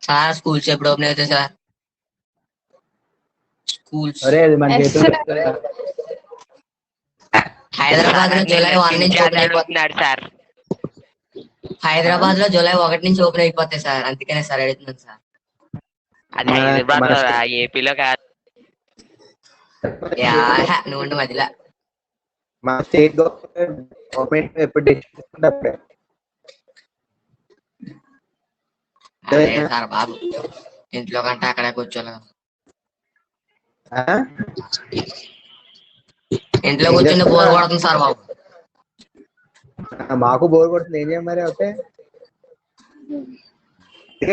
Sir schools ఎప్పుడు open అవుతాయి sir? Schools అరే అది మన చేతుల్లో హైదరాబాద్ లో జూలై 1 నుంచి ఓపెన్ అడుగుతున్నాడు సార్. హైదరాబాద్ లో జూలై 1 నుంచి ఓపెన్ అయిపోతాయి సార్, అందుకనే సార్ అడుగుతున్నాను సార్. అది హైదరాబాద్ లో ఏపీలో కాదు. నువ్వు ఉండు మధ్యలో. మా స్టేట్ గవర్నమెంట్ ఎప్పుడు డిసిషన్ అప్పుడే. అదే సార్ బాబు, ఇంట్లో కంటే అక్కడే కూర్చోలేదు. ఇంట్లో కూర్చొని బోర్ కొడుతుంది సార్ బాబు. మాకు బోర్ కొడుతుంది, ఏం చేయం మరి అయితే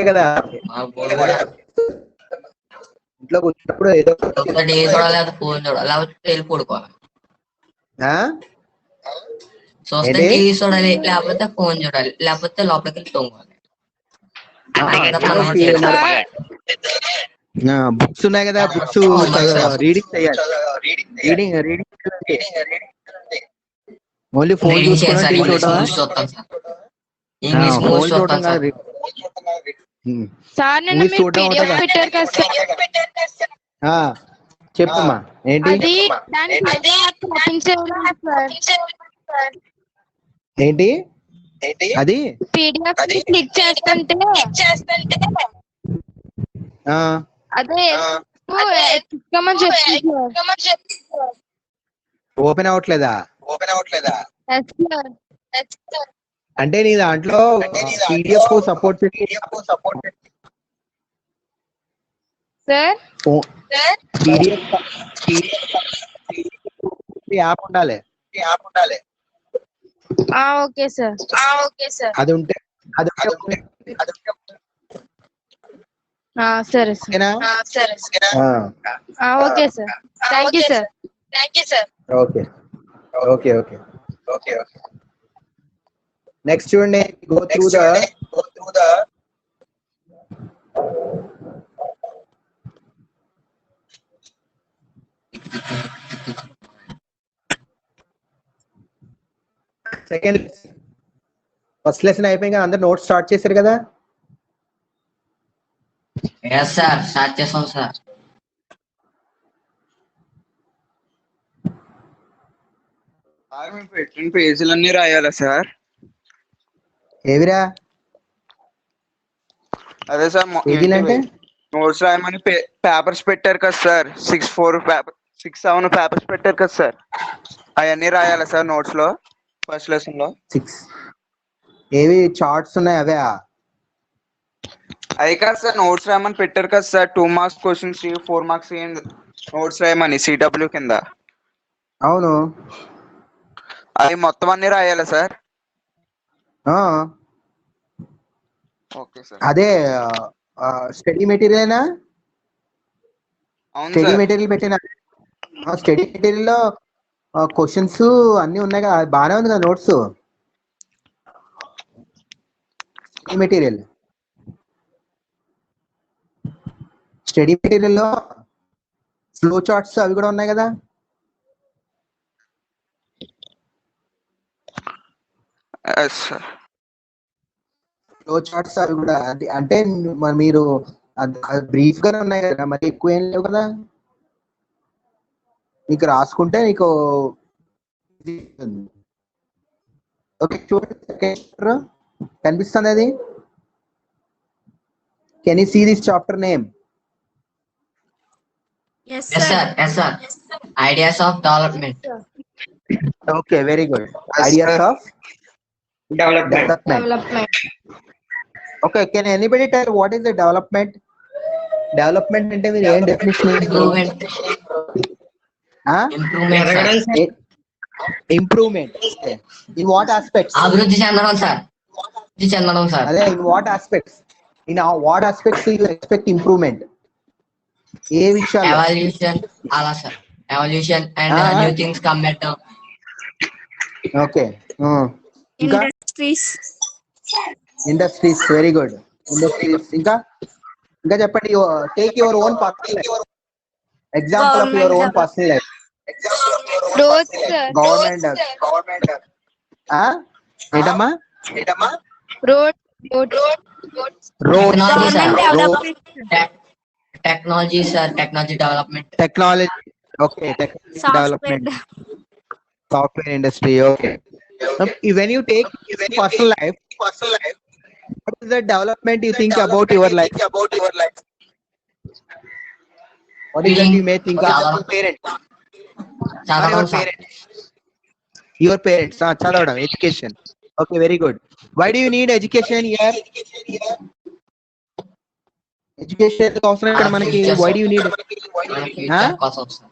కదా. ఇంట్లో కూర్చున్నప్పుడు ఏదో చూడాలి, ఫోన్ చూడాలి, లేకపోతే వెళ్ళి పడుకోవాలి. చూస్తే టీవీ చూడాలి, లేకపోతే ఫోన్ చూడాలి, లేకపోతే లోపలికి వెళ్ళి తొంగాలి. బుక్స్ ఉన్నాయి కదా, బుక్స్ రీడింగ్ చేయాలి. రీడింగ్ ఓన్లీ ఫోన్ చూసుకోవడం, టీవీ చూడటం. ఫోన్ చూడటం కాదు, చెప్పమ్మా ఏంటి ఏంటి అది క్లిక్ చేస్తుంటే అదే ఓపెన్ అవ్వట్లేదా? అంటే నీ దాంట్లో పీడిఎఫ్ సపోర్ట్ యాప్ ఉండాలి. Okay sir. అది ఉంటే సరే sir. Okay sir, thank you sir. Okay okay okay okay next చూడండి, go through the second. First lesson అయిపోయింది, అందరు నోట్స్ స్టార్ట్ చేశారు కదా? సార్ స్టార్ట్ చేసాం సార్. మేము పెట్టిన పేజీలన్నీ రాయాలా సార్? ఏవిరా? అదే సార్, నోట్స్ రాయమని పేపర్స్ పెట్టారు కదా సార్, 6 పేపర్స్ పెట్టారు కదా సార్, అవన్నీ రాయాలా సార్ నోట్స్ లో ఫస్ట్ లెసన్ లో? 6 ఏవి చార్ట్స్ ఉన్నాయి అవే? అవి కాదు సార్, నోట్స్ రాయమని పెట్టారు కదా sir, 2 marks questions 4 marks notes రాయమని సిడబ్ల్యూ కింద. అవును, అవి మొత్తం అన్ని రాయాలా సార్? Okay sir. అదే స్టడీ మెటీరియల్. స్టడీ మెటీరియల్ పెట్టిన స్టడీ మెటీరియల్ లో క్వశ్చన్స్ అన్ని ఉన్నాయి కదా, బాగానే ఉంది కదా నోట్స్. స్టడీ మెటీరియల్ లో ఫ్లో చార్ట్స్ అవి కూడా ఉన్నాయి కదా? ఫ్లో చార్ట్స్ అవి కూడా అంటే మీరు బ్రీఫ్ గానే ఉన్నాయి కదా, మరి ఎక్కువ ఏం లేవు కదా. నీకు రాసుకుంటే నీకు ఓకే. చూడండి కనిపిస్తుంది అది. Can you see this chapter name? Yes sir. Ideas of development. Okay, very good. Ideas of development. Okay, can anybody tell what is the development? Development అంటే మీరు ఏం definition? Improvement. In what aspects? అభివృద్ధి చెందడం sir. అదే, in what aspects? In what aspects you expect improvement? ఏ విషయాలు? Evolution అలా sir. Evolution and new things come better. Okay. ఇంకా industries. Very good. Industries. ఇంకా చెప్పండి. Take your own personal life. Example of your own personal life. Government. ఏంటమ్మా? Roads, Technology, sir. Government roads, development. Technology, sir. Technology development. technology. Okay, technology Software. development, software industry. Okay. When you take personal life, what is the development you think about your life? What is that you may think of your parents? Or your చదవడం, sir. parents? Your parents. చదవడం, education. Okay, very good. Why do you need education here? Education ఎందుకు అవసరం ఇక్కడ మనకి? Why do you need it? మన future కోసం, sir.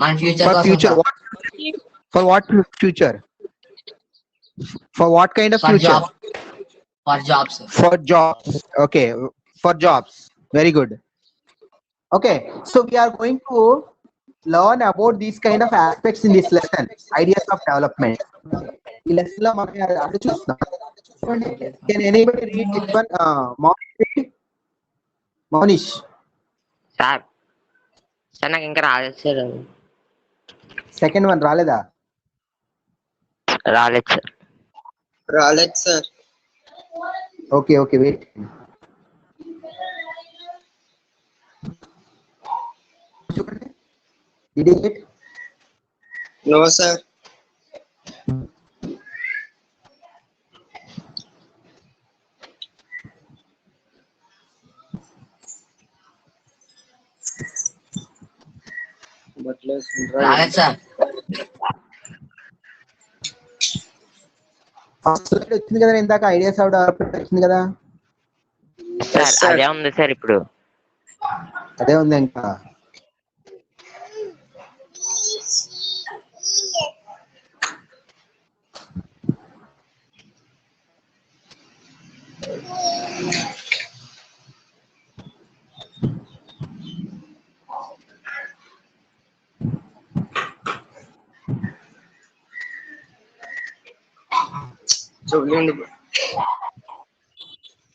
మన future For కోసం, future. sir. For what future? For what kind of For future? job. For jobs, sir. For jobs. Okay, for jobs. Very good. Okay, so we are going to learn about these kind of aspects in this lesson. Ideas of development. ఈ lesson లో మనం అది చూస్తున్నాం. Can anybody read this one? Monish. Sir sir నాకు ఇంకా రాలేదు sir. Second one రాలేదా? రాలేదు సార్. రాలేదు sir. Okay, wait. Did you get? No sir. రాలేదు, sir. ఫస్ట్ స్లైడ్ వచ్చింది కదా ఇందాక, ఐడియాస్ ఆఫ్ డెవలప్మెంట్ వచ్చింది కదా, సార్ అదే ఉంది సార్ ఇప్పుడు. అదే ఉంది ఇంకా.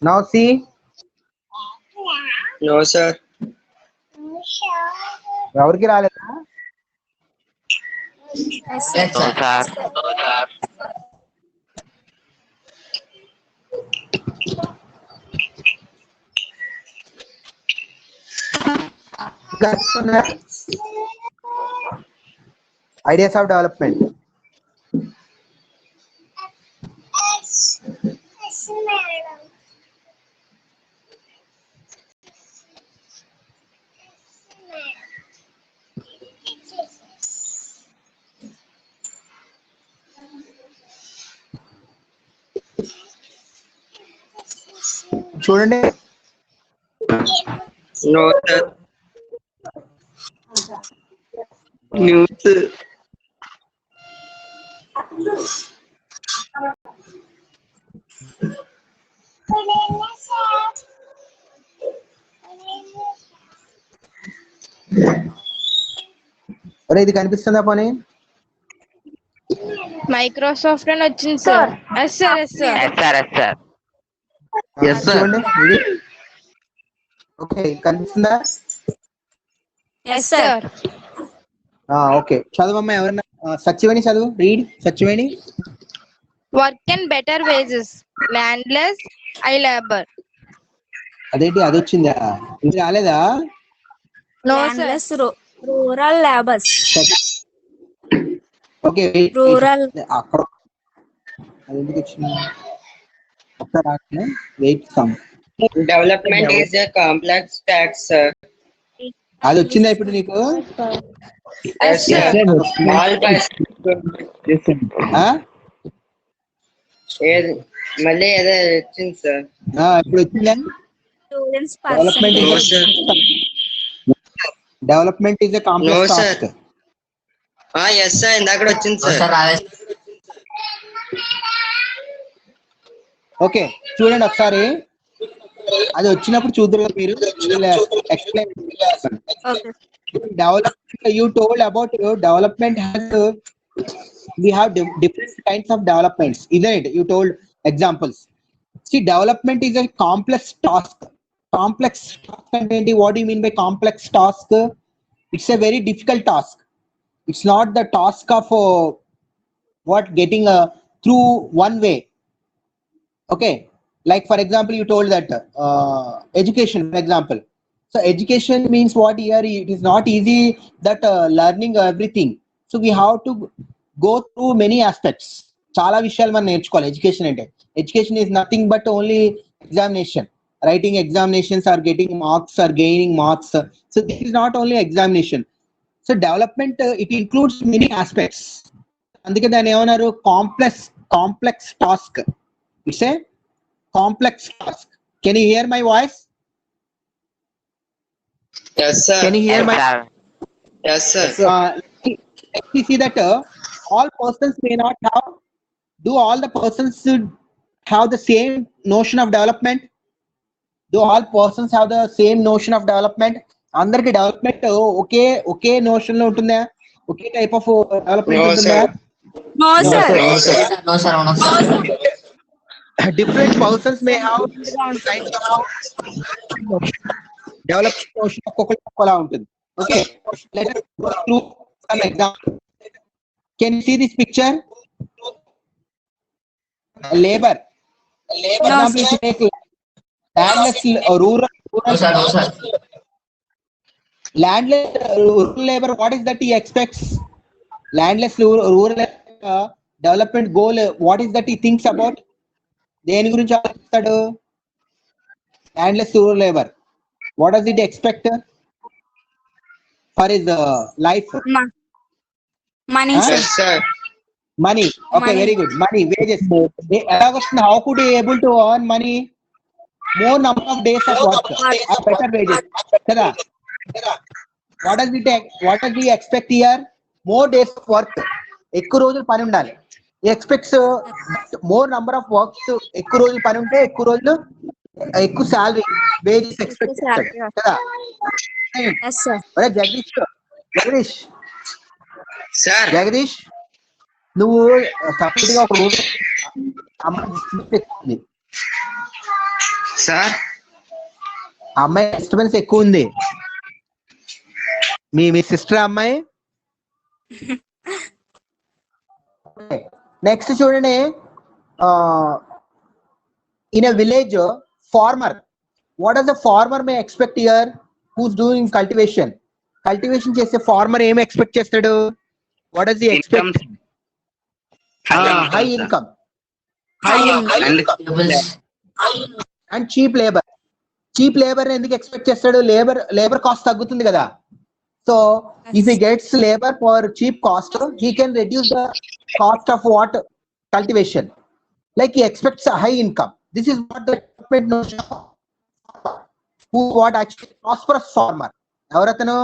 Now see. No sir. ఎవరికి రాలేదా? లేదు, sir. Sir Ideas of development. చూడండి. No sir. News. అరే ఇది కనిపిస్తుందా పోనీ? మైక్రోసాఫ్ట్ అని వచ్చింది sir. Yes sir. Yes, sir. చూడండి ఇది. ఓకే, కనిపిస్తుందా? Yes sir. ఓకే, చదవమ్మా. ఎవరన్నా సత్యవేణి చదువు. Read Satyaveni. Work and better wages, landless I labour. అదేంటి అది వచ్చిందా? ఇది రాలేదా? No sir. Landless rural labors. Okay, Rural. అక్కడ అది ఎందుకు వచ్చింది? Wait some. Development is a complex task sir. అది వచ్చిందా ఇప్పుడు నీకు? Yes sir. All by మళ్ళీ ఏదో వచ్చింది సార్. ఇప్పుడు వచ్చిందా? Students development No percentage. sir. Development is a No, complex sir. Task. Yes sir ఇందాక వచ్చింది No, sir. సార్. రాలేదు. ఓకే, చూడండి ఒకసారి. అది వచ్చినప్పుడు చూద్దరు కదా మీరు. Explain. Okay. Development, you told about development has we have different kinds of developments, isn't it? You told examples. See, development is a complex task. Complex task and what do you mean by complex task? It's a very difficult task. It's not the task of what getting through one way. Okay, Like for example, you told that education, for example. So education means what here? It is not easy that learning everything. So we have to go through many aspects. చాలా విషయాలు మనం నేర్చుకోవాలి. Education అంటే education is nothing but only examination. Writing examinations or getting marks or gaining marks. So this is not only examination. So development it includes many aspects. అందుకే దాన్ని ఏమన్నారు? Complex task. It's a complex task. Can you hear my voice? Yes, sir. Can you hear my? Yes, sir. We see that all persons may not have. Do all the persons should have the same notion of development? Do all persons have the same notion of development? అందరికి development ఒకే notion లో ఉంటుందా? ఒకే type of development ఉంటుందా? No, sir. No, sir. Different persons may have different kinds of development notion ఒక్కొక్కలా ఉంటుంది. Okay, let us go through some examples. Can you see this picture? Labor. Example, if you take landless rural No, sir. landless rural labor, what is that he expects? Landless rural development goal, what is that he thinks about? దేని గురించి ఆలోచిస్తాడు? Landless rural labor, what does it expect for his life? Money, sir. Yes, sir. Money. Okay, Money. very good. Money, wages. How could he able to earn money? More number of days of work or better wages. Kada? What does he expect here? More days of work. ఎక్కువ రోజులు పని ఉండాలి. He expects more number of works. ఎక్కువ రోజులు పని ఉంటే ఎక్కువ రోజులు ఎక్కువ salary, wages expect చేస్తాడు కదా? Yes, sir. ఒరే జగదీష్ Sir. నువ్వు సపరేట్ గా ఒక రూమ్ అమ్మాయి Sir. అమ్మాయి డిస్టర్బెన్స్ ఎక్కువ ఉంది. మీ సిస్టర్ అమ్మాయి. నెక్స్ట్ చూడండి, in a village farmer, what does the farmer may expect here who's doing cultivation చేసే ఫార్మర్ ఏమి ఎక్స్పెక్ట్ చేస్తాడు? What does he expect? High income and cheap labour ఎందుకు ఎక్స్పెక్ట్ చేస్తాడు? లేబర్ కాస్ట్ తగ్గుతుంది కదా. So if he gets labour for cheap cost, he can reduce the cost of what cultivation. Like he expects high income. This is what the development notion what actually prosperous farmer. ఎవరతను?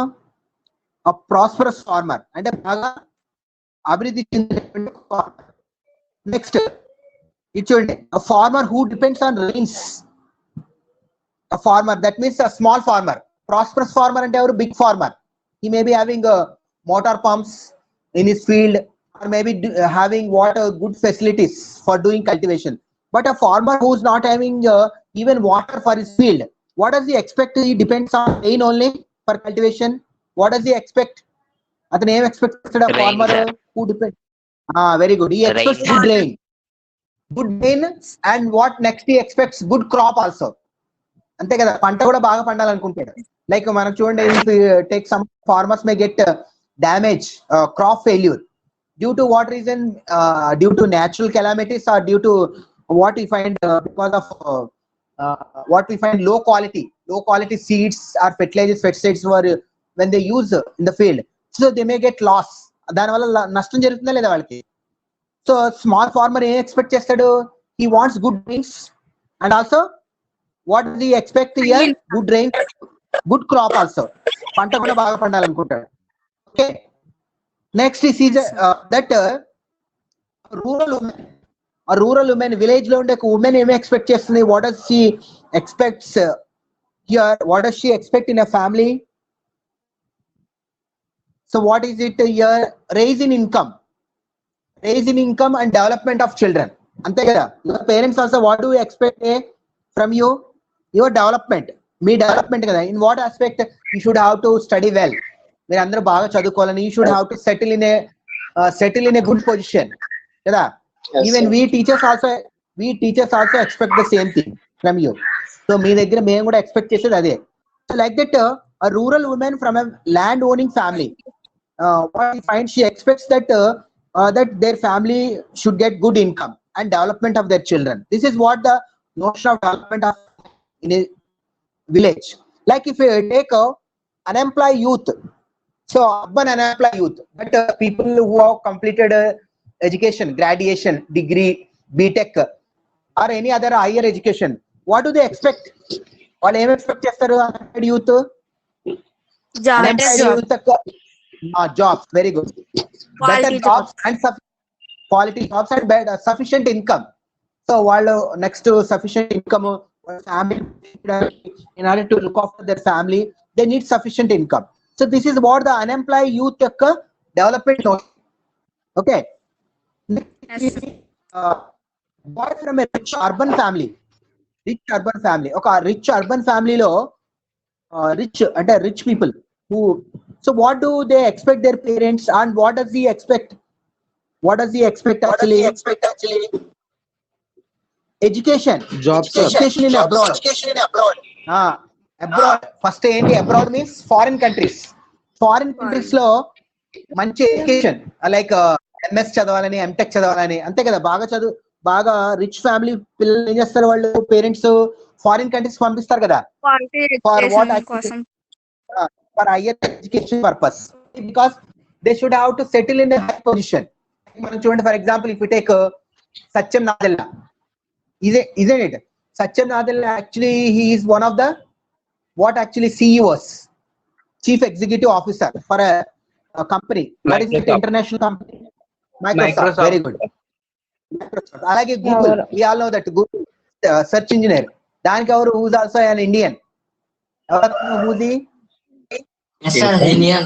ఆ prosperous farmer అంటే బాగా అభివృద్ధి చెందినటువంటి farmer. Next ఇది చూడండి, a farmer who depends on rains. A farmer, that means a small farmer. Prosperous farmer and a big farmer. He may be having motor pumps in his field, or maybe having good facilities for doing cultivation. But a farmer who's not having even water for his field, what does he expect? He depends on rain only for cultivation. What does he expect? Athan em expect a farmer who depends. Very good. He expects good rain. Good rain, and what next he expects? Good crop also. అంతే కదా, పంట కూడా బాగా పండాలనుకుంటాడు. Like మనకు చూడండి, take some farmers may get damage, crop failure, due to what reason? Due to natural calamities or due to what we find because of what we find low quality seeds or pesticides were when they use in the field, so they may get loss. దాని వల్ల నష్టం జరుగుతుందా లేదా వాళ్ళకి? So small farmer ఏం expect చేస్తాడు? He wants good rains, and also what does he expect here? Good rain, good crop also. పంట కూడా బాగా పండాలనుకుంటాడు. ఓకే, నెక్స్ట్ ఈ season that rural women, village లో ఉండే ఉమెన్ ఏమి ఎక్స్పెక్ట్ చేస్తుంది? What does she expects here? What does she expect in a family? So what is it here? Rise in income and development of children. అంతే కదా, your parents also what do you expect from you? Your development, మీ development కదా. In what aspect? You should have to study well. మీరు అందరూ బాగా చదువుకోవాలని. You should have to settle in a good position కదా. Even we teachers also we teachers also expect the same thing from you. So మీ దగ్గర మేము కూడా expect చేసేది అదే. So like that, a rural woman from a land owning family, what I find, she expects that that their family should get good income and development of their children. This is what the notion of development of in a village. Like if you take unemployed youth, so urban unemployed youth, but people who have completed education, graduation, degree, BTech, or any other higher education, what do they expect? What they expect chestaru unemployed youth? Job. Unemployed youth jobs, very good. Better Quality jobs and quality jobs and better sufficient income. So while next to sufficient income, family, in order to look after their family, they need sufficient income. So this is what the unemployed youth development notion. Okay. Yes, sir. Boy from a rich urban family. Okay, rich urban family lo rich and rich people who. So what do they expect their parents, and what does he expect? What does he expect actually? Education. Jobs, sir. Education in abroad. Abroad. First ఏంటి abroad means foreign countries. Foreign countries లో మంచి education like MS చదవాలని, MTech చదవాలని, అంతే కదా. బాగా rich family పిల్లలు ఏం చేస్తారు, వాళ్ళు పేరెంట్స్ ఫారిన్ కంట్రీస్ పంపిస్తారు కదా. Quality For what education actually? కోసం. For higher education purpose, because they should have to settle in a high position. మనం చూడండి, for example, if you take Satyam Nadella, isn't it? Satyam Nadella, actually he is one of the what actually CEOs, chief executive officer for a company. What is it? International company? Microsoft. Very good. Microsoft. Alage Google, we all know that Google search engineer, దానికి ఎవరు, who is also an Indian. Who's he? Yes, sir. Indian.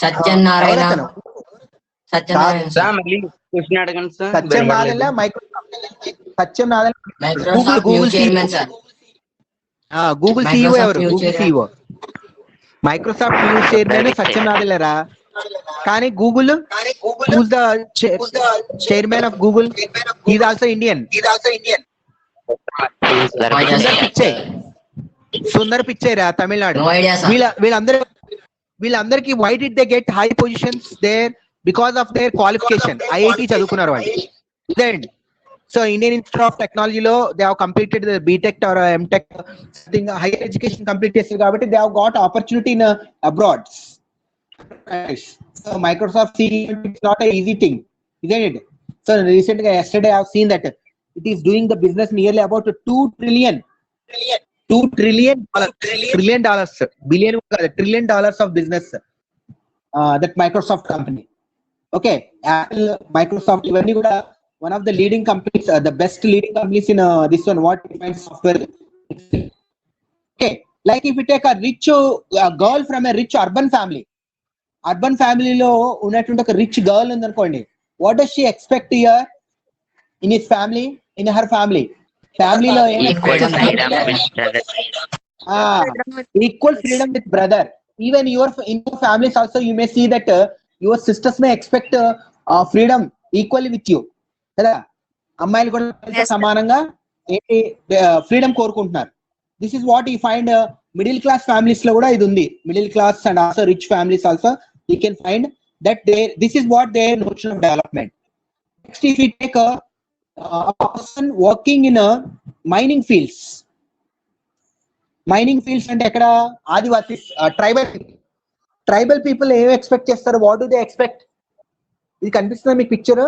Satyanarayana. Satyanarayana. Sir మళ్ళీ question అడగండి sir. Satyam Nadella, Microsoft. Satyam Nadella, Microsoft Google new chairman, CEO. sir. Google CEO Microsoft ఎవరు? new Google chairman. CEO. Microsoft new chairman Satyam Nadella రా. కానీ Google, who's the chairman of Google? He is also Indian. Sundar Pichai రా, Tamil Nadu. No idea, sir. వీళ్ళందరికీ why did they get high positions there? Because of their qualification. IIT చదువుకున్నారు వాళ్ళు. Then so Indian Institute of Technology లో they have completed the BTech or MTech, something higher education complete చేస్తారు కాబట్టి they have got opportunity in abroad. So Microsoft CEO, it's not an easy thing, isn't it? So recently, yesterday I have seen that it is doing the business nearly about $2 trillion. $2 trillion, $1 trillion of business, that Microsoft company. Okay, Apple, Microsoft, even one of the leading companies, the best leading companies in this one, what defines software. Okay, like if you take a rich girl from a rich urban family లో ఉన్నటువంటి ఒక rich girl ఉందనుకోండి, what does she expect here in his family, in her ఫ్యామిలీలో equal freedom with brother. Even in your families also you may see that your sisters may expect freedom equally with you కదా. అమ్మాయిలు కూడా సమానంగా ఏంటి freedom కోరుకుంటున్నారు. This is what you find middle class families లో కూడా ఇది ఉంది. Middle class and also rich families also you can find that this is what their notion of development. Next, if we take a person working in a mining fields and ekkada Adivasis, tribal people ఏం expect చేస్తారు? what do they expect? ఇది కనిపిస్తుందా మీకు picture?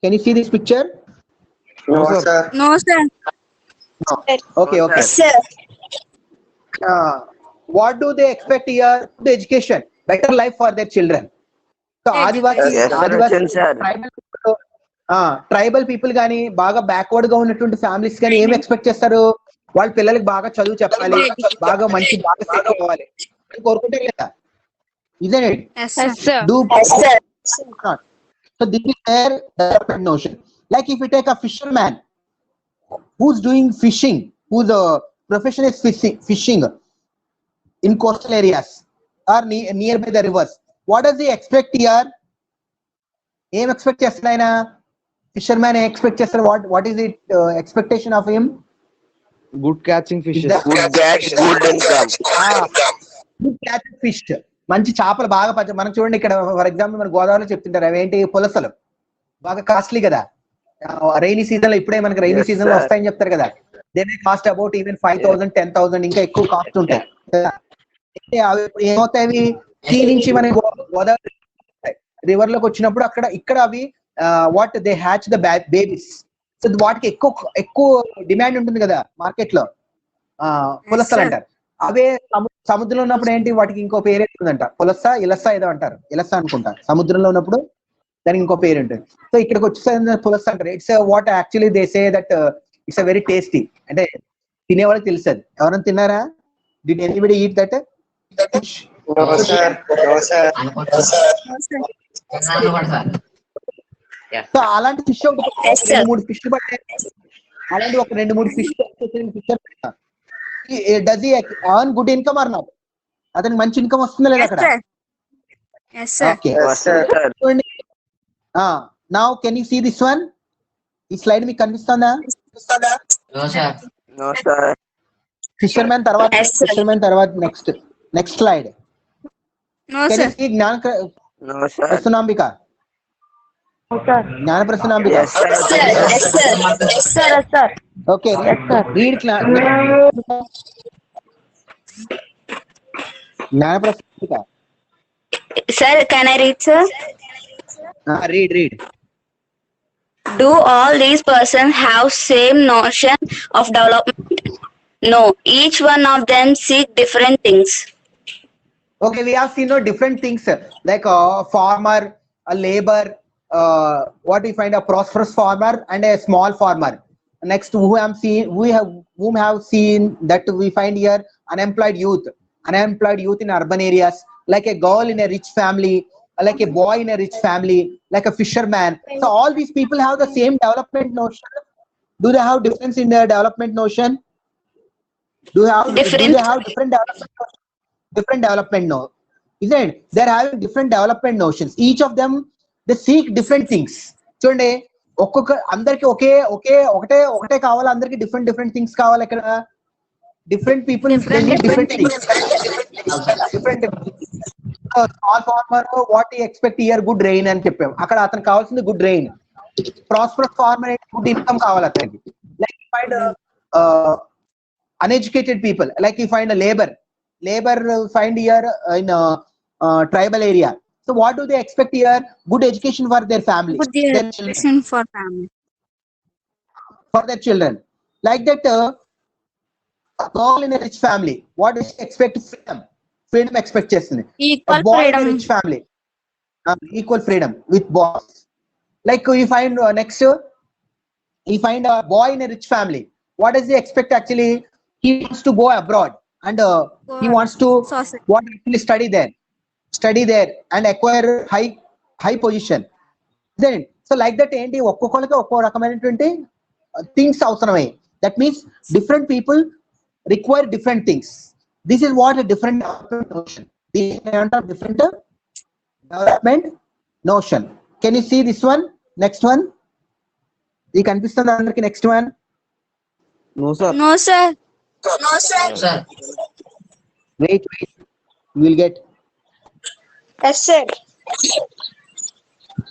can you see this picture? No sir. No, sir. Okay. Sir. What do they expect here? The education, better life for their children. So tribal people గానీ, బాగా backward గా ఉన్నటువంటి families గానీ ఏం expect చేస్తారు? వాళ్ళ పిల్లలకి బాగా చదువు చెప్పాలి, బాగా మంచి బాగా సెటిల్ అవ్వాలి అని కోరుకుంటారు లేదా? Isn't it? Yes, sir. So this is their development notion. Like if you take a fisherman who's doing fishing, whose profession is fishing in coastal areas or nearby the rivers, what does he expect here? ఏం expect చేస్తాడు ఆయన? fisherman expect చేస్తారు. What is it expectation of him? Good catching fishes. Good catch, good income. Good catch fish. మంచి చేపలు బాగా మనకు చూడండి ఇక్కడ ఫర్ ఎగ్జాంపుల్ మన గోదావరిలో చెప్తుంటారు అవేంటి పులసలు బాగా కాస్ట్లీ కదా. రైనీ సీజన్ లో ఇప్పుడే మనకి రైనీ Yes, సీజన్ లో sir. వస్తాయని చెప్తారు కదా. They may cost about even 5,000 10,000 ఇంకా ఎక్కువ కాస్ట్ ఉంటాయి. అవి ఏమవుతాయి, అవి సీ నుంచి మన గోదావరి రివర్ లోకి వచ్చినప్పుడు ఇక్కడ అవి what they hatch the babies. So వాటికి ఎక్కువ డిమాండ్ ఉంటుంది కదా మార్కెట్ లో. పులసలు అంటారు. అవే సముద్రంలో ఉన్నప్పుడు ఏంటి వాటికి ఇంకో పేరు ఉంటుందంట, పులస ఇలస ఏదో అంటారు, ఇలస అనుకుంటా. సముద్రంలో ఉన్నప్పుడు దానికి ఇంకో పేరు ఉంటుంది. సో ఇక్కడికి వచ్చేసరికి పులస అంటారు. It's what actually they say that it's a very tasty. అంటే తినేవాళ్ళకి తెలుస్తుంది. ఎవరైనా తిన్నారా? Did anybody eat that? No, sir. No, sir. So అలాంటి ఫిష్ ఒకటి 2-3 ఫిష్ పట్టే, అలాంటి ఒక 2-3 fish does he earn good income or not? అతనికి మంచి ఇన్కమ్ వస్తుందా లేదా అక్కడ? Yes, sir. Okay, Yes, sir. Now can you see this one? ఈ స్లైడ్ మీకు కనిపిస్తుందా? No, sir. No, sir. Fishermen తర్వాత next slide. No, can you sir. See No, sir. Prasannambika? Jnana Prasannambika? Yes, sir. Yes, sir. Okay, read Jnana Prasannambika. Sir, can I read, sir? Read. Do all these persons have same notion of development? No, each one of them seek different things. Okay, we have seen different things like a farmer, a labor, what we find a prosperous farmer and a small farmer. Next, whom have seen that we find here unemployed youth in urban areas, like a girl in a rich family, like a boy in a rich family, like a fisherman. So all these people have the same development notion. Do they have difference in their development notion? Do they have different development no? Isn't it? They're having different development notions. Each of them, they seek different things. చూడండి, ఒక్కొక్క అందరికి ఒకటే కావాలి, అందరికి different things కావాలి. ఇక్కడ different people different things. Different small farmer what you expect here good rain అని చెప్పాం. అక్కడ అతనికి కావాల్సింది good rain. Prosperous farmer good income కావాలి అతనికి. Like you find uneducated people, like you find a labor find here in tribal area. So what do they expect here? Good education for their family, Good education for family. for their children. Like that, a girl in a rich family, what does she expect? Freedom expect చేస్తుంది. Equal A boy in a freedom. rich family, equal freedom with boss. Like you find next, you find a boy in a rich family, what does he expect actually? He wants to go abroad and he wants to actually study there and acquire high position. Then so like that ఏంటి, ఒక్కొక్కరికి ఒక్కో రకమైనటువంటి things అవసరమై. That means different people require different things. This is what a different development notion. This is different development notion. Can you see this one? Next one. ఇది కనిపిస్తుంది అందరికి? Next one. No, sir. No, sir. No, sir. Wait, you will get. Yes, sir.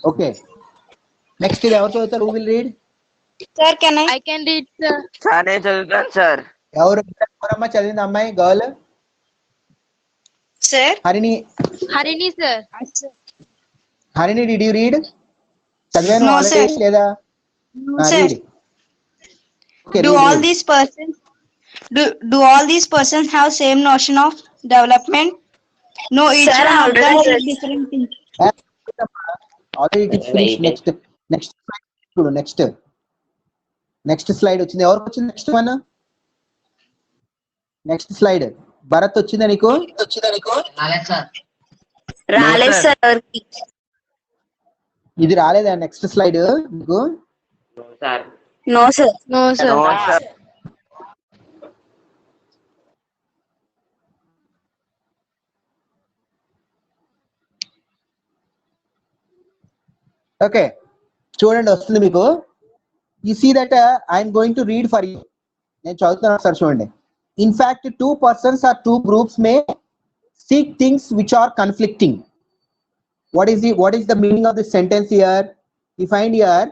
Okay, next ఇది ఎవరు చదువుతారు? Who will read? Sir, can I? I can read, sir. Chane చదువుతాను sir. ఎవరమ్మా చదివింది అమ్మాయి? Girl Sir. Harini. Harini, sir. Harini, did you read? చదివాను No, already sir. లేదా? No, sir. Read. Okay, Do read, all read. these persons have same notion of development? No, each one of them seek different things. Already it is finished. Next slide చూడు. Next slide వచ్చింది. ఎవరికి వచ్చింది next one? Next slide Bharat వచ్చిందా నీకు? రాలేదు sir. రాలేదు sir. ఇది రాలేదా నెక్స్ట్ స్లైడ్ నీకు? Sir. No, sir. No, sir. No, sir. Okay, చూడండి వస్తుంది మీకు. You see that I'm going to read for you. నేను చదువుతాను ఒకసారి చూడండి. In fact, two persons or two groups may seek things which are conflicting. What is the meaning of this sentence here? We find here,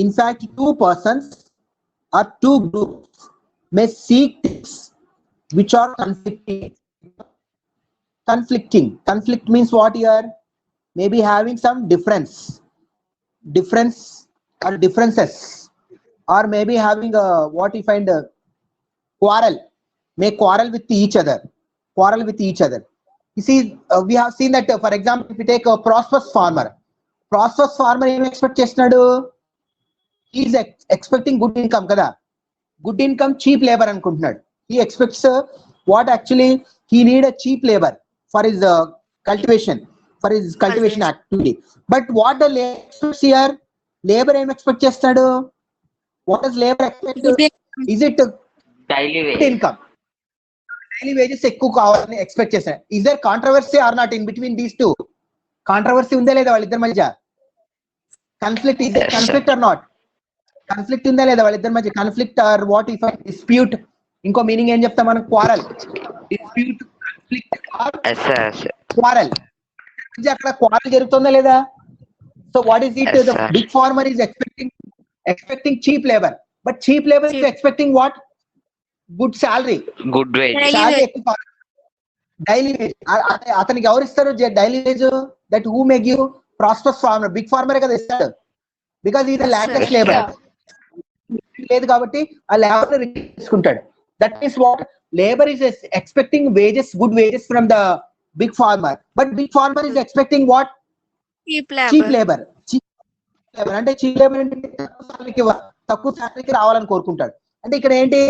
in fact, two persons or two groups may seek things which are conflicting. Conflict means what here? Maybe having some difference or differences, or maybe having what we find quarrel, may quarrel with each other. You see, we have seen that, for example, if you take a prosperous farmer ఏం expect చేస్తున్నాడు? he is expecting good income కదా, good income, cheap labor అనుకుంటున్నాడు. He expects what actually he need a cheap labor for his cultivation activity. But what the labor expects here, labor ఏం expect చేస్తాడు? What does labor expect? Is it daily good income? Daily wages ఎక్కువ కావాలని expect చేస్తాడు. Is there controversy or not in between these two? Controversy ఉందా లేదా వాళ్ళిద్దరి మధ్య? Conflict, is there conflict or not? Conflict ఉందా లేదా వాళ్ళిద్దరి మధ్య? Conflict or what if dispute? ఇంకో మీనింగ్ ఏం చెప్తాం మనం? Quarrel, dispute, conflict or quarrel. అక్కడ quarrel జరుగుతుందా లేదా? So what is it? The big farmer is expecting cheap labor, but cheap labor is expecting what? Good salary, good wage. Daily wage. అతనికి ఎవరు ఇస్తారు daily wage? That who may give? Prosperous farmer, big ఫార్మరే కదా ఇస్తాడు. Because is ల్యాక్లెస్ labour లేదు కాబట్టి ఆ labour తీసుకుంటాడు. That means what? Labour is expecting wages, good wages from the big farmer, but big farmer is expecting what? Cheap labour. అంటే cheap labour అంటే తక్కువ శాలరీకి రావాలని కోరుకుంటాడు. అంటే ఇక్కడ ఏంటి?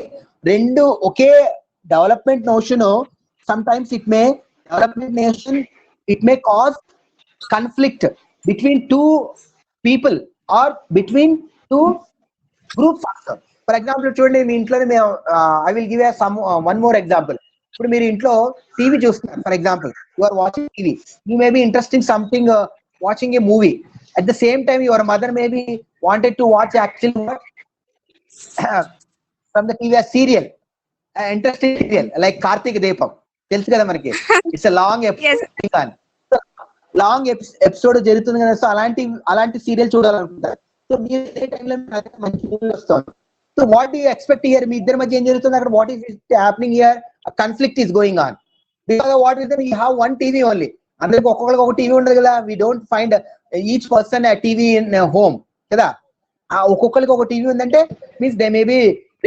రెండు ఒకే development notion. sometimes it may cause conflict between two people or between two groups also. For example, చూడండి మీ ఇంట్లోనే మేము I will give you one more example. ఇప్పుడు మీరు ఇంట్లో టీవీ చూస్తున్నారు. For example, you are watching TV. You may be interested in something, watching a movie. At the same time, your mother maybe wanted to watch actually what from the TV a serial, interesting serial like Karthik Deepam. తెలుసు కదా మనకి. It's long episode జరుగుతుంది కదా. So అలాంటి serial చూడాలనుకుంటారు. So మీరు ఏ టైంలో మంచి movie వస్తుంది. So what you expect here? మీ ఇద్దరి మధ్య ఏం జరుగుతుంది అక్కడ? What is happening here? Conflict is going on. Because what is you have one TV only. అందరికి ఒక్కొక్కరికి ఒక టీవీ ఉండదు కదా. We don't find each person TV in home కదా. ఒక్కొక్కరికి ఒక టీవీ ఉందంటే means they may be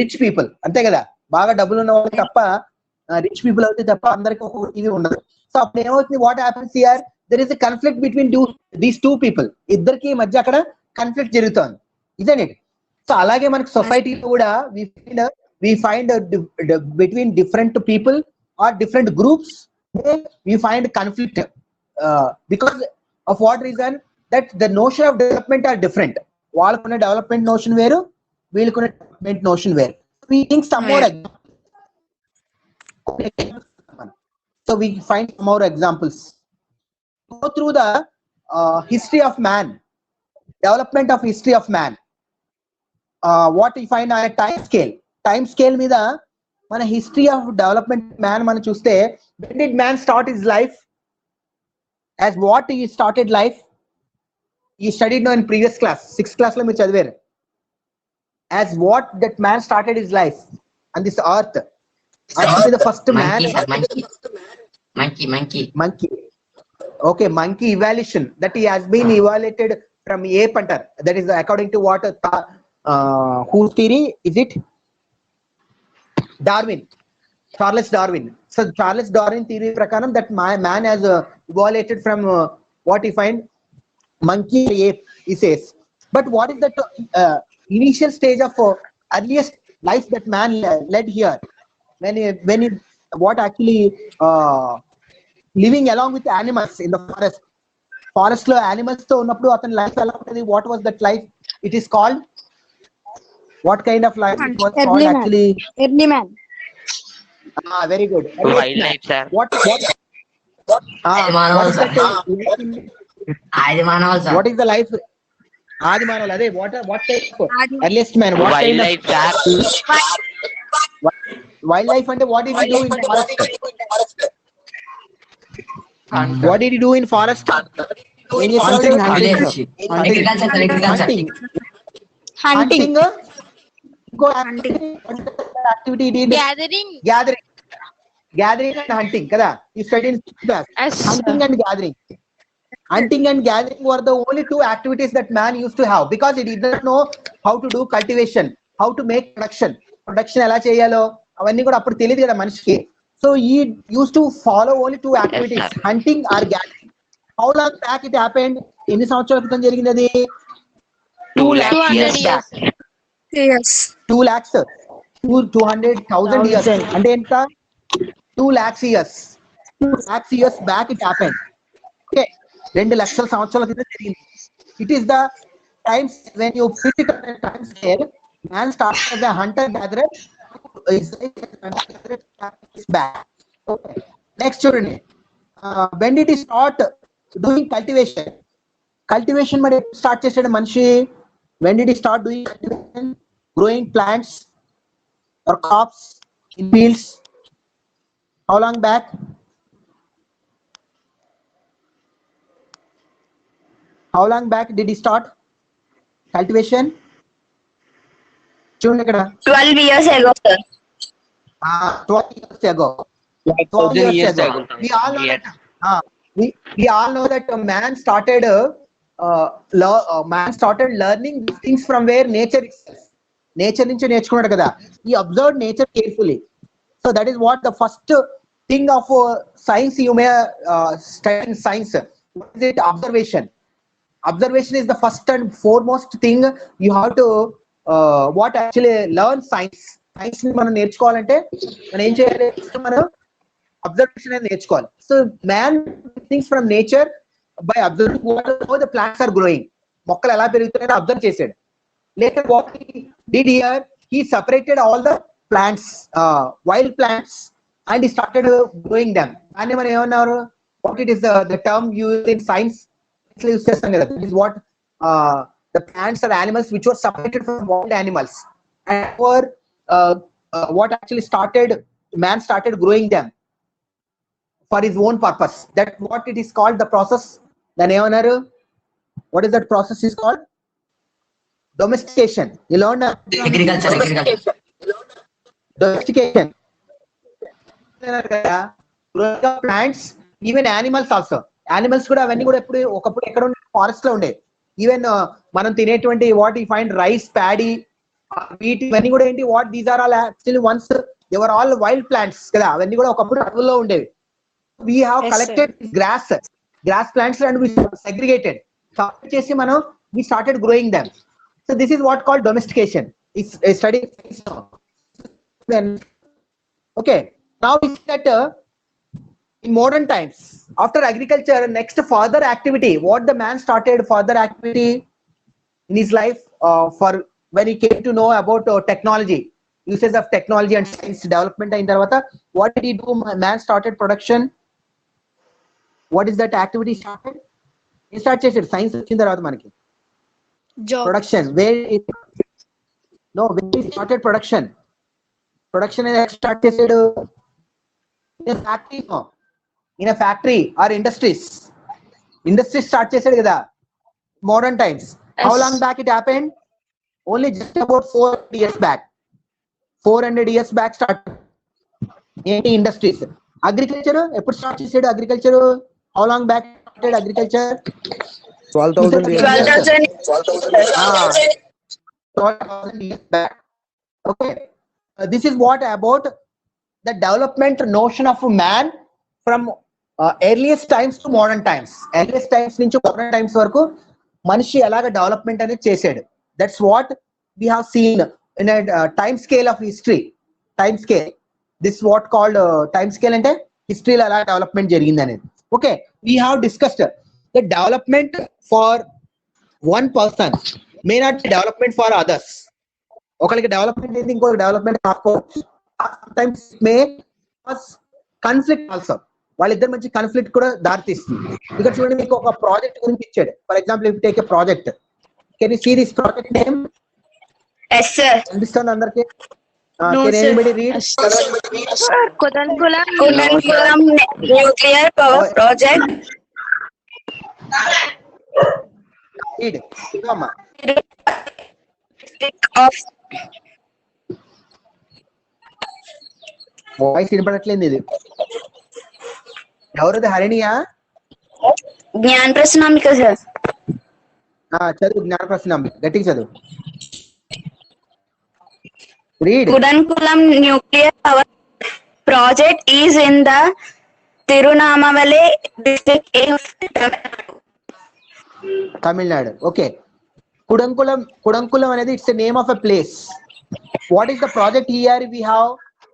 rich people, అంతే కదా. బాగా డబ్బులు ఉన్న వాళ్ళు తప్ప, రిచ్ పీపుల్ అయితే తప్ప అందరికి ఒక టీవీ ఉండదు. సో అప్పుడు ఏమవుతుంది? What happens here? There is a conflict between these two people. ఇద్దరికి మధ్య అక్కడ కన్ఫ్లిక్ట్ జరుగుతుంది, ఇజంట్ ఇట్? సో అలాగే మనకి సొసైటీలో కూడా we find between different people or different groups, we find conflict because of what reason? That the notion of development are different. వాళ్ళకున్న development notion వేరు, వీళ్ళకున్న డెవలప్మెంట్ నోషన్ వేరు. We think some more examples. So we find some more examples. Go through the history of man, development of history of man. What we find on a time scale మీద మన history of development man మనం చూస్తే, when did man start his life? As what he started life? You studied now in previous class, 6th class లో మీరు చదివారు. As what that man started his life on this earth. Actually the first man, monkey. Okay, monkey evolution, that he has been evaluated from ape hunter. That is according to what whose theory is it? Darwin, Charles Darwin. So Charles Darwin theory prakaram that man has evaluated from what he find monkey ape, he says. But what is the initial stage of earliest life that man led here? When he what actually living along with animals in the forest lo animals to unnappudu atani life ela untadi? What was that life? It is called what kind of life? It was called actually early man. Very good. Wild life, sir. What Animals, sir. what is the life? ఆది మానవులు అదే what type earliest man what wild kind of life sir. wildlife అంటే what did he do in forest? What did he do in forest? ఏం చేసేవాడు? అదే Hunting, sir. Agriculture agriculture Hunting. ఇంకో activity it is Gathering. gathering and hunting కదా. You studied in class. Yes, sir. Hunting and gathering. Hunting and gathering were the only two activities that man used to have because he did not know how to do cultivation, how to make production ఎలా చేయాలో అవన్నీ కూడా అప్పుడు తెలియదు కదా మనిషికి. So he used to follow only two activities, Yes, sir. hunting or gathering. How long back it happened? ఎన్ని సంవత్సరాల క్రితం జరిగింది అది? 2 lakhs 200 years back. Yes. 2 lakhs 200,000 years అంటే ఎంత? 2 lakhs years. 2 lakhs years back it happened. Okay, 2 లక్షల సంవత్సరాల క్రితం జరిగింది. It is the times when you put it on a time scale, man started as a hunter gatherer back. Okay, next చూడండి. When did he start doing cultivation మరి start చేసాడు మనిషి? When did he start doing cultivation, growing plants or crops in fields? How long back? How long back did he start cultivation? చూడండి ఇక్కడ 12 years ago, sir. 12 years ago. 12 years ago. We all know that. We all know that man started learning these things from where nature itself. Nature నుంచి నేర్చుకున్నాడు కదా. He observed nature carefully. So that is what the first thing of science you may study in science. What is it? Observation is the first and foremost thing you have to what actually learn science ని మనం నేర్చుకోవాలంటే మనం ఏం చేయాలి? మనం observation అనేది నేర్చుకోవాలి. So man things from nature by observing how the plants are growing. మొక్కలు ఎలా పెరుగుతున్నాయో అబ్జర్వ్ చేశాడు. Later what he did here, he separated all the plants, wild plants, and he started growing them. And మనం ఏమన్నారు? What it is the term used in science? Use చేస్తాం కదా. This is what the plants or animals which were separated from wild animals, and for what actually man started growing them for his own purpose. That what it is called, the process. Then ఏమన్నారు? What is that process is called? Domestication. You learn agriculture domestication. Growing of plants, even animals also. Animals కూడా అవన్నీ కూడా ఒకప్పుడు ఎక్కడ ఉండే? Forest లో ఉండే. Even మనం తినేటువంటి what you find rice, paddy, wheat, ఇవన్నీ కూడా ఏంటి? What these are all actually once they were all wild plants కదా. అవన్నీ కూడా ఒకప్పుడు అడవుల్లో ఉండేవి. We have collected grass plants and we segregated. చేసి మనం we started growing them. So this is what called domestication. It's a study. Okay, now we see that in modern times, after agriculture, next further activity, what the man started further activity in his life for when he came to know about technology, uses of technology and science development in tarvata, what did he do? Man started production. What is that activity started? He started చేసాడు science వచ్చిన తర్వాత మనకి production. when he started production start చేసాడు in a factory or industries start చేసాడు కదా. Modern times. How long back it happened? Only just about 400 years back. 400 years back start ఏంటి? Industries. Agriculture ఎప్పుడు start చేసాడు? Agriculture how long back started agriculture? 12,000 years. 12,000 years back. Okay, this is what about the development notion of man from earliest times to modern times. Earliest times నుంచి modern times వరకు మనిషి ఎలాగ development అనేది చేశాడు. That's what we have seen in a time scale of history. Time scale. This is what called time scale అంటే హిస్టరీలో ఎలా development జరిగింది అనేది. Okay, we have discussed the development for one person may not be development for others. ఒకరికి development అయితే ఇంకొక development కాకపోవచ్చు. Sometimes may cause conflict also. వాళ్ళిద్దరి మధ్య కాన్ఫ్లిక్ట్ కూడా దారితీస్తుంది. ఇక్కడ చూడండి, మీకు ఒక ప్రాజెక్ట్ గురించి ఇచ్చాడు. For example if take a project, Can you see this project name? Yes, sir. Understand అందరికి? No, Can sir. anybody read? Kudankulam Kudankulam Nuclear Power Project. Read. Come on. Of voice వినపడట్లేదు ఇది. ఎవరిది హరిణియా? Gyan Prasnamika, sir. చదువు జ్ఞానప్రసన్నం గట్టిగా చదువు. Read. Kudankulam Nuclear Power Project is in the Tirunamavali district in Tamil Nadu. Okay. Kudankulam అనేది it's name of a place. What is the project here? We have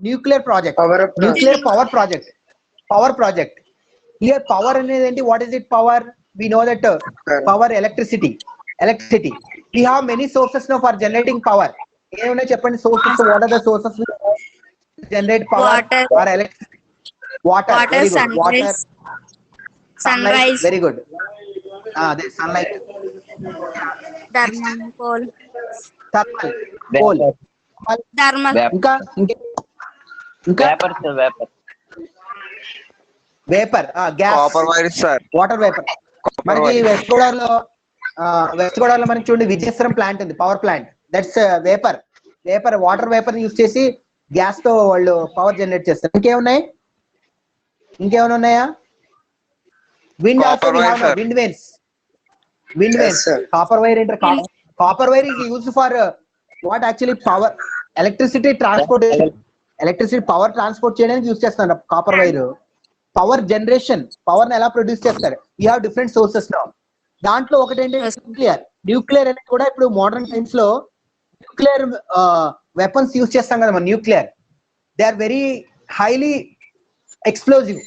nuclear project, nuclear power project. Here power అనేది ఏంటి? What is it power? We know that power electricity. We have many sources no for generating power. ఏమున్నాయి చెప్పండి sources? What are the sources generate power or electricity? Water, very good. Water, sunrise, very good. అదే sunlight, thermal coal, thermal, coal, thermal, ఇంకా vapour, gas, copper wire sir. Water vapour. మనకి west గోదావరిలో మనకి చూడండి Vijayeswaram plant ఉంది, power plant. That's vapour water vapour use చేసి gas తో వాళ్ళు పవర్ జనరేట్ చేస్తారు. ఇంకేమైనా ఉన్నాయా? Wind also wind vanes. Copper wire ఏంటంటే copper wire is used for what actually? Power, electricity power transport చేయడానికి యూజ్ చేస్తున్నారు copper wire. Power generation, power ని ఎలా ప్రొడ్యూస్ చేస్తారు? You have different sources now. దాంట్లో ఒకటి ఏంటి? న్యూక్లియర్ అనేది కూడా ఇప్పుడు మోడర్న్ టైమ్స్ లో న్యూక్లియర్ వెపన్స్ యూజ్ చేస్తాం కదా మనం. Nuclear they are very highly explosive.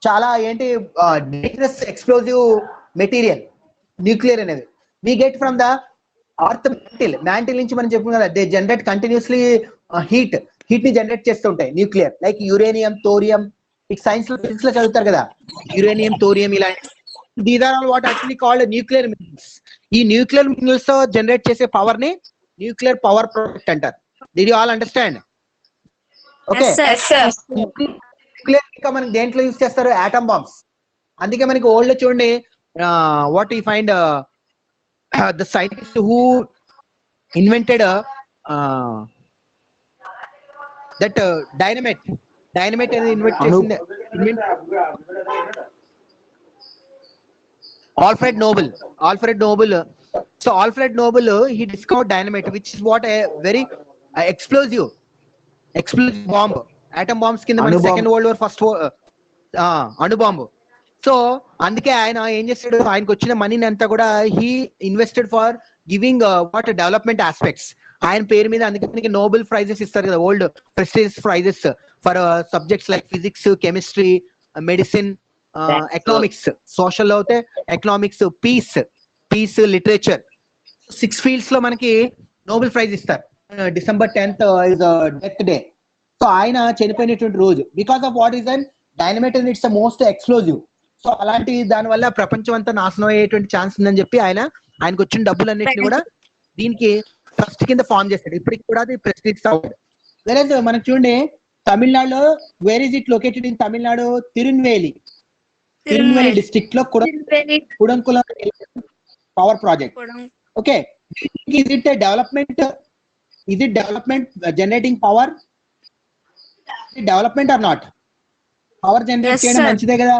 చాలా ఏంటి డేంజరస్ ఎక్స్ప్లోజివ్ మెటీరియల్ న్యూక్లియర్ అనేది. We get from the earth mantle నుంచి మనం చెప్పుకున్నాం కదా. దే జనరేట్ కంటిన్యూస్లీ హీట్ ని జనరేట్ చేస్తుంటాయి nuclear. Like uranium, thorium. It science లో ఫిజిక్స్ లో చదువుతారు కదా, యురేనియం, థోరియం ఇలా. These are all what actually called nuclear minerals. ఈ న్యూక్లియర్ మినరల్స్ తో జనరేట్ చేసే పవర్ ని న్యూక్లియర్ పవర్ ప్రాజెక్ట్ అంటారు. Did you all understand? Okay. Nuclear ఇంకా మనకి దేంట్లో యూజ్ చేస్తారు? Atom bombs. అందుకే మనకి ఓల్డ్ చూడండి, what you find the scientist who invented that dynamite అనేది ఇన్వెంట్ చేసింది Alfred Nobel. So Alfred Nobel, he discovered dynamite, which is what a very explosive bomb. Atom bombs కింద మన second world war first అణు bomb. So అందుకే ఆయన ఏం చేస్తాడు? ఆయనకు వచ్చిన మనీని అంతా కూడా he invested for giving what development aspects. ఆయన పేరు మీద అందుకే నోబెల్ ప్రైజెస్ ఇస్తారు కదా, old prestigious prizes for subjects like physics, chemistry, medicine, economics. Social లో అయితే ఎకనామిక్స్, పీస్, లిటరేచర్. 6 ఫీల్డ్స్ లో మనకి నోబెల్ ప్రైజ్ ఇస్తారు. December 10th is death day. So ఆయన చనిపోయినటువంటి రోజు. Because of what is then dynamite and it's the most explosive. So అలాంటి దాని వల్ల ప్రపంచం అంతా నాశనం అయ్యేటువంటి ఛాన్స్ ఉందని చెప్పి ఆయనకు వచ్చిన డబ్బులన్నింటినీ కూడా దీనికి ట్రస్ట్ కింద ఫామ్ చేస్తాడు. ఇప్పటికి కూడా అది ప్రెస్టీజియస్ అవార్డ్. వేరే మనకు చూడండి తమిళనాడులో, where is it located in Tamil Nadu? Tirunelveli district లో Kudankulam power project. Okay. Is it a development? Is it development generating power? Is it development or not? Power generate చేయడం మంచిదే కదా.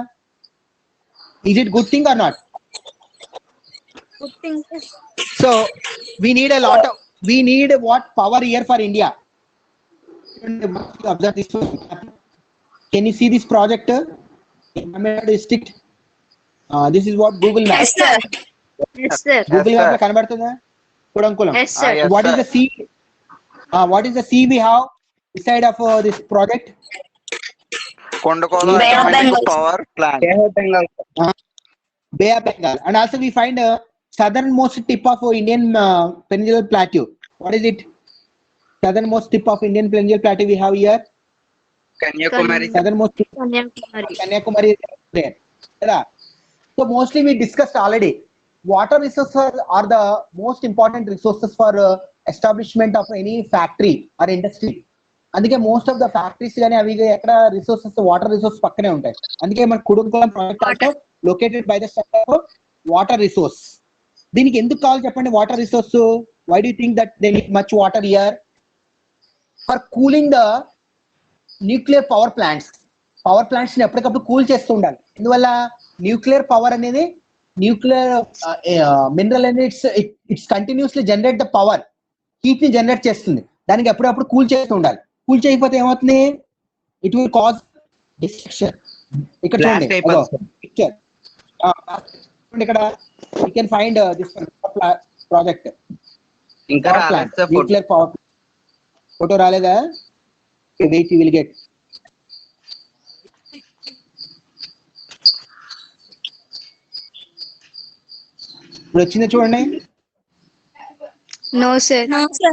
Is it good thing or not? good thing. So we need what power here for India. Observe this. Can you see this project in Tamil Nadu district? This is what Google Maps. Yes, sir. Google Maps కనబడుతుందా? Kudankulam. Yes, sir. What is the sea? What is the sea we have beside of this project? Kondakola power plant. Bay of Bengal. And also we find southernmost tip of Indian peninsular plateau. What is it? Southernmost tip of Indian peninsular plateau we have here. Kanyakumari. Southernmost tip. Kanyakumari is there. So mostly we discussed already. Water resources are the most important resources for establishment of any factory or industry. అందుకే most of the factories కానీ అవి ఎక్కడ resources water resource పక్కనే ఉంటాయి. అందుకే మన Kudankulam project also located by the sector water resource. దీనికి ఎందుకు కావాలి చెప్పండి water resource? Why do think that they need much water here? For cooling the nuclear power plants. Power plants ని ఎప్పటికప్పుడు కూల్ చేస్తూ ఉండాలి. ఎందువల్ల న్యూక్లియర్ పవర్ అనేది న్యూక్లియర్ మినరల్ అనేది it's continuously generate the power, heat ని జనరేట్ చేస్తుంది. దానికి ఎప్పుడప్పుడు కూల్ చేస్తూ ఉండాలి. కూల్ చేయకపోతే ఏమవుతుంది? It will cause destruction. ఇక్కడ చూడండి పిక్చర్ ఇక్కడ you can find this project nuclear power. Photo రాలేదా? Wait you will get. ఇప్పుడు వచ్చింది చూడండి. No, sir. No, sir.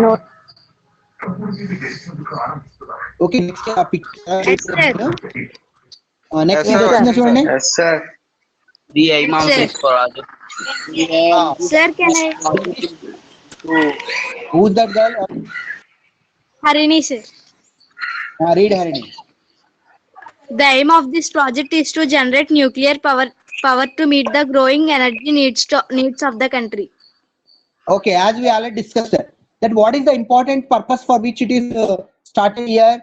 No. Okay next picture Yes, sir. Next ఇది వచ్చింది చూడండి. Yes, sir. The aim of this project. Sir, can I? Who's that girl? Harini, sir. Read Harini. The aim of this project is to generate nuclear power to meet the growing energy needs of the country. Okay, as we already discussed that what is the important purpose for which it is started here?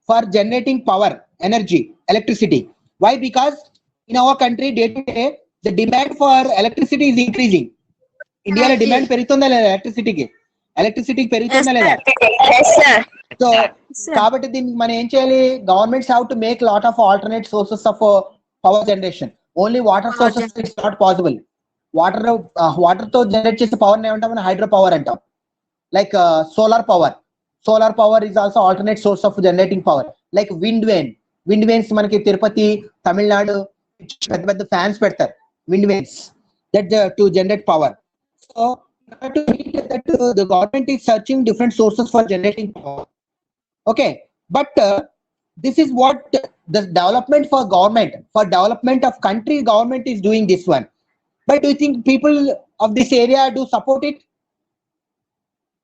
For generating power, energy, electricity. Why? Because in our country day to day the demand for electricity is increasing. India lo demand పెరుగుతుందా లేదా ఎలక్ట్రిసిటీకి? ఎలక్ట్రిసిటీకి పెరుగుతుందా లేదా? Yes, sir. So కాబట్టి దీనికి మనం ఏం చేయాలి? Governments have to make lot of alternate sources of power generation. Only water sources it's not possible. Water తో జనరేట్ చేసే పవర్ ఏమంటాం మనం? హైడ్రో పవర్ అంటాం. Like solar power. Solar power is also alternate source of generating power. Like wind wanes మనకి తిరుపతి, తమిళనాడు పెద్ద పెద్ద fans పెడతారు wind wanes that to generate power. So the government is searching different sources for generating power. Okay, but this is what the development for government, for development of country, government is doing this one. But do you think people of this area do support it?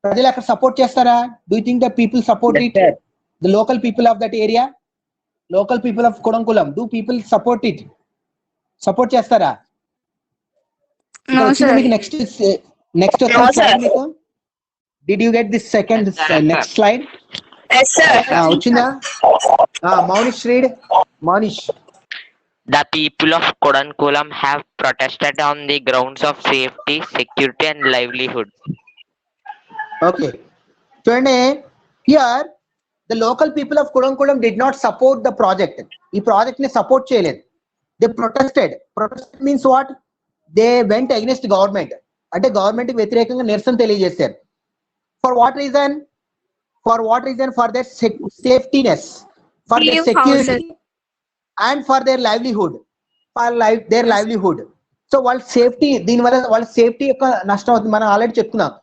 ప్రజలు అక్కడ support చేస్తారా? Do you think the people support it? The local people of that area, local people of Kodamkulam, do people support it? Support చేస్తారా? No, sir. Next No, sir. Did you get this second next slide? Yes, sir. వచ్చిందా? Monish, read. Monish. The people of Kodankulam have protested on the grounds of safety, security, and livelihood. Okay. చూడండి, here the local people of Kodamkulam did not support the project. ఈ project ని support చేయలేదు. They protested. Protest means what? They went against government. అంటే government కి వ్యతిరేకంగా నిరసన తెలియజేశారు. For what reason? For their safetyness, for their security, and for their livelihood. Their livelihood. So వాళ్ళ safety, దీనివల్ల వాళ్ళ సేఫ్టీ యొక్క నష్టం అవుతుంది. మనం ఆల్రెడీ చెప్తున్నాం.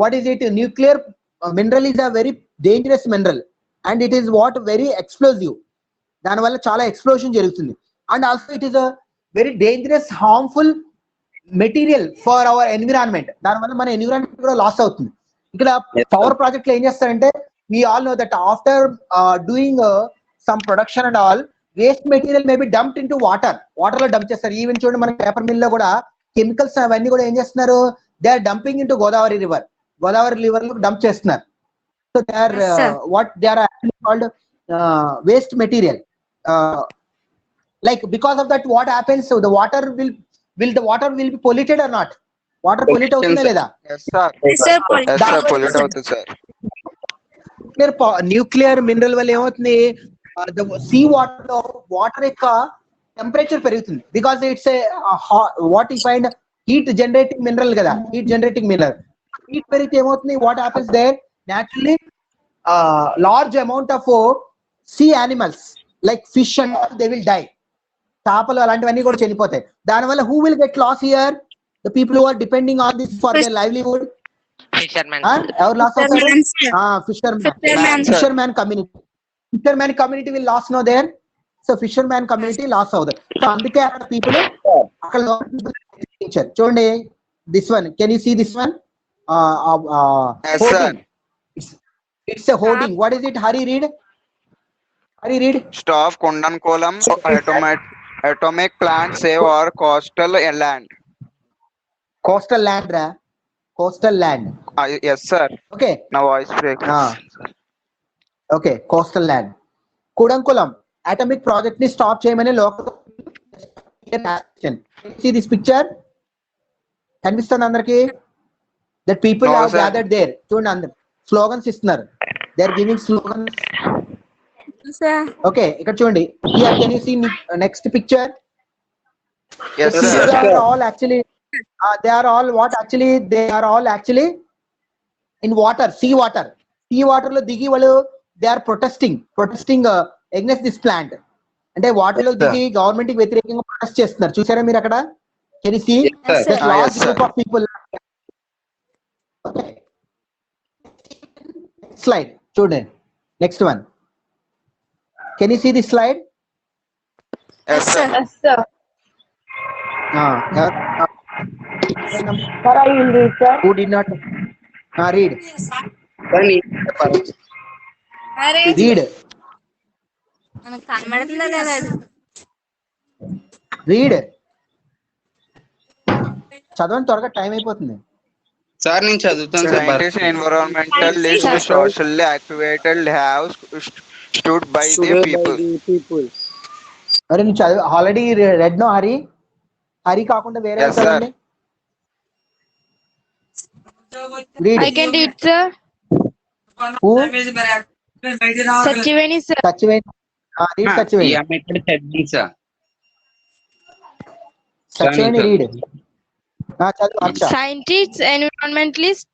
What is it? Nuclear mineral is a very dangerous mineral and it is what very explosive. దానివల్ల చాలా ఎక్స్ప్లోషన్ జరుగుతుంది. And also it is a very dangerous, harmful material for hour environment. దానివల్ల మన ఎన్విరాన్మెంట్ కూడా loss అవుతుంది. ఇక్కడ power project లో ఏం చేస్తారంటే, we all know that after doing some production and all, waste material may be dumped into water లో dump చేస్తారు. ఈవెన్ చూడండి మన పేపర్ మిల్ లో కూడా కెమికల్స్ అవన్నీ కూడా ఏం చేస్తున్నారు? They are dumping into Godavari river లో డంప్ చేస్తున్నారు. So they are what they are actually called waste material. Like because of that what happens, the water will be polluted or not? Water pollute అవుతుందా లేదా? Yes, sir. Yes, sir. Yes, sir. Pollute అవుతుంది sir. Nuclear mineral వల్ల ఏమవుతుంది? Sea water లో water యొక్క temperature పెరుగుతుంది. Because it's what you find heat generating mineral కదా, heat generating mineral. Heat పెరిగితే ఏమవుతుంది? What happens there? Naturally large amount of sea animals like fish and they will die. చేపలు అలాంటివన్నీ కూడా చనిపోతాయి. దానివల్ల who will get loss here? The people who are depending on this for their livelihood. Fishermen. ఎవరు loss అవుతారు? Fishermen. Fissure man community. fisherman community will lost no there. So fisherman community lost అవుతుంది. So అందుకే అక్కడ people అక్కడ చూడండి this one. Can you see this one? Yes, Hoarding. sir. It's a hoarding. What is it? Hari read. Stop Kondankulam atomic plant save our coastal land. Coastal land, ra. Coastal land. Yes, sir. Okay. Now voice break. Okay. Coastal land. Kudankulam atomic project ni stop చేయమని local action. See this picture? కనిపిస్తుంది అందరికి? That people No, have sir. gathered there. చూడండి అందరు slogans ఇస్తున్నారు. They are giving slogans. Okay, ఇక్కడ చూడండి. Here can you see next picture? Yes, These sir. are all actually they are all what actually they are all actually in water, sea water లో దిగి వాళ్ళు they are protesting against this plant. అంటే water లో దిగి government కి వ్యతిరేకంగా protest చేస్తున్నారు. చూసారా మీరు అక్కడ? Can you see? Yes, sir. Large Yes, sir. group of people. Okay. Slide చూడండి. Next one. Can you see this slide? Yes, sir. Who did not read? Read. మనకు కనబడుతుందా లేదా అది? Read. చదవండి త్వరగా టైం అయిపోతుంది. సార్ నేను చదువుతాను sir. Scientists and environmentalists socially activated have stood by the people. అరే నువ్వు చదువు ఆల్రెడీ రెడ్ నో హరి కాకుండా వేరే Yes, sir. చదవండి. Read. I can read, sir. Who? Sachiveni, sir. Sachiveni. Read Sachiveni. ఇక్కడ చదివి సార్. Sachiveni read. చదువు Harsha. Scientists, environmentalists,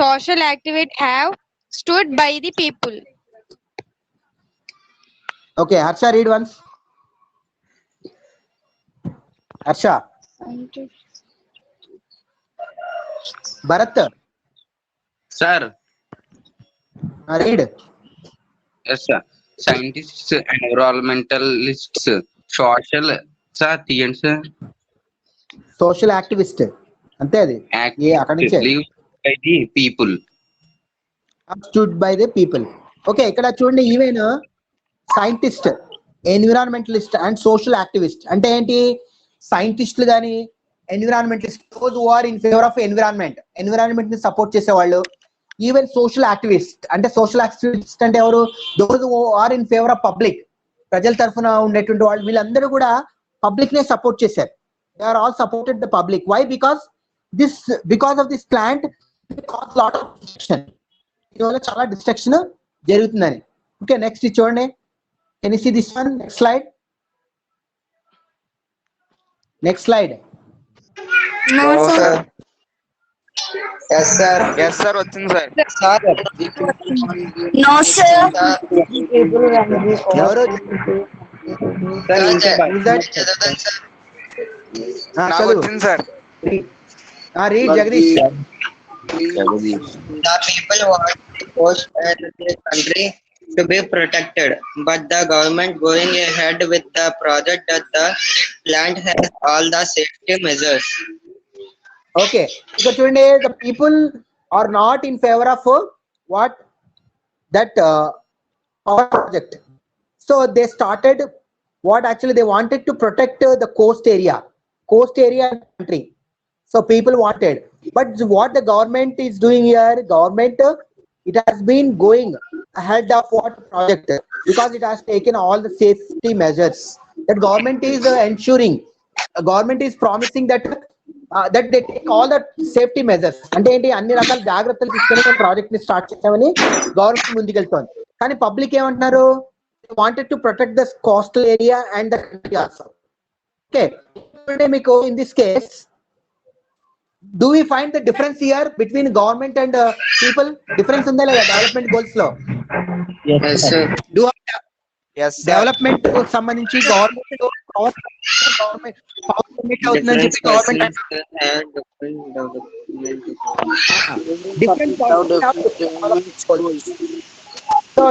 social activists have stood by the people. Okay, Harsha read once. Harsha. Bharat. Sir Read. Yes sir. Scientists environmentalists social sir తీయండి sir. Social activist అంతే అది. అక్కడి నుంచే by the people. Stood by the people. Okay, ఇక్కడ చూడండి even scientist, environmentalist and social activist అంటే ఏంటి? సైంటిస్టులు కానీ environmentalist, those who are in favour of environment ని సపోర్ట్ చేసేవాళ్ళు. ఈవెన్ సోషల్ యాక్టివిస్ట్ అంటే సోషల్ యాక్టివిస్ట్ అంటే ఎవరు? Those who are in favour of public, ప్రజల తరఫున ఉండేటువంటి వాళ్ళు. వీళ్ళందరూ కూడా పబ్లిక్ నే సపోర్ట్ చేశారు. They are all supported the public. Why? Because of this plant cause lot of destruction. దీనివల్ల చాలా డిస్ట్రక్షన్ జరుగుతుందని. ఓకే, నెక్స్ట్ చూడండి. Can you see this one? Next slide. No, sir. Yes, sir. Yes, sir. వచ్చింది sir. No, sir. ఎవరు? నాకు వచ్చింది sir. Read Jagadish. The people want the coast and the country to be protected, but the government going ahead with the project that the plant has all the safety measures. Okay, ఇక్కడ చూడండి. The people are not in favour of what that power project. So they started what actually they wanted to protect the coast area country. So people wanted, but what the government is doing here, government it has been going ahead of what project because it has taken all the safety measures that government is ensuring. Government is promising that they take all the safety measures. అంటే ఏంటి? అన్ని రకాల జాగ్రత్తలు తీసుకొని project ని start చేసామని government ముందుకెళ్తోంది. కానీ public ఏమంటున్నారు? wanted to protect the coastal area and the country also. Okay, మీకు in this case, do we find the difference here between government and people? Difference ఉందా లేదా డెవలప్మెంట్ గోల్స్ లో? Yes, sir. Do Yes, sir. Development సంబంధించి government అవుతుందని చెప్పి government different So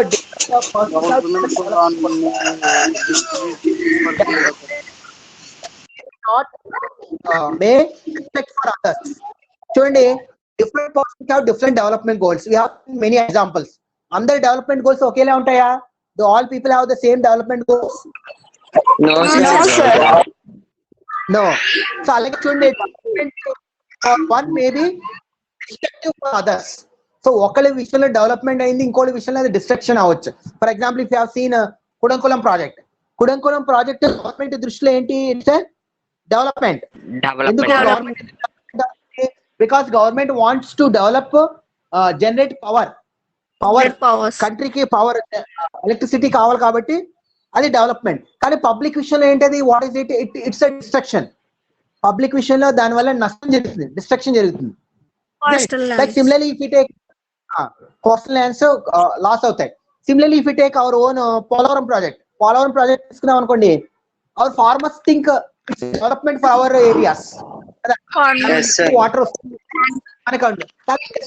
not may respect for others. చూడండి different persons have different development goals. We have many examples. అందరి development goals ఒకేలా ఉంటాయా? Do all people have the same development goals? No, No, sir. sir. No. So అలాగే చూడండి one may be destructive for others. So ఒకళ్ళ విషయంలో development అయింది, ఇంకోటి విషయంలో అది డిస్ట్రక్షన్ అవ్వచ్చు. For example if you have seen Kudankulam project. Kudankulam project government దృష్టిలో ఏంటి? It's development. ఎందుకు government? Because government wants to develop, generate power కంట్రీకి పవర్, ఎలక్ట్రిసిటీ కావాలి కాబట్టి అది డెవలప్మెంట్. కానీ పబ్లిక్ విషయంలో ఏంటది? What is it's a destruction. Public విషయంలో దానివల్ల నష్టం జరుగుతుంది, డిస్ట్రక్షన్ జరుగుతుంది. Like similarly if you take coastal lands loss అవుతాయి. Similarly if you take our own Polavaram project తీసుకున్నాం అనుకోండి, hour farmers think its development for hour areas, Yes, sir. Water వస్తుంది మనకు.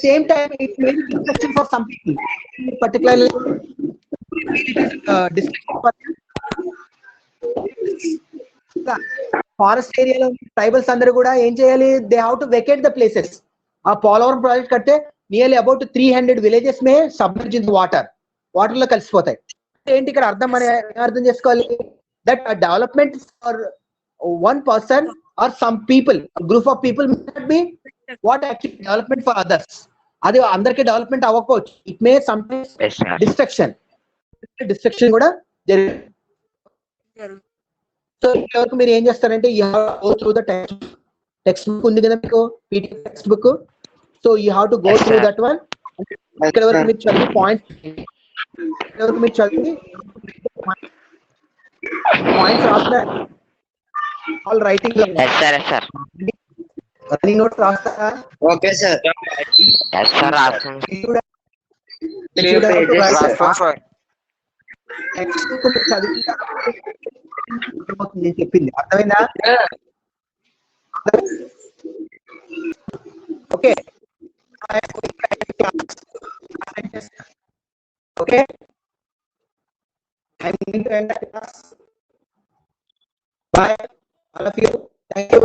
Same time it may be destruction for some people, particularly forest ఏరియాలో tribals అందరూ కూడా ఏం చేయాలి? They have to vacate the places. ఆ పోలవరం ప్రాజెక్ట్ కడితే nearly about 300 villages May submerge in water లో కలిసిపోతాయి. ఏంటి ఇక్కడ అర్థం? మనం అర్థం చేసుకోవాలి that development for one person or some people, a group of people may not be what actually development for others. అది అందరికీ డెవలప్మెంట్ అవ్వకపోవచ్చు. ఇట్ మే సమ్టైమ్స్ డిస్ట్రక్షన్ కూడా జరుగుతుంది. సో ఇప్పటివరకు మీరు ఏం చేస్తారంటే you have go through the text book ఉంది కదా మీకు, PDF text book. So you have to go through that one. ఇక్కడ వరకు మీరు చదివి పాయింట్స్ రాస్తున్నారు. ఆల్ రైటింగ్ రన్నింగ్ నోట్స్ రాస్తారా? Okay, sir. నేను చెప్పింది అర్థమైందా? Okay okay. I'm going to end the class. Bye, all of you. Thank you.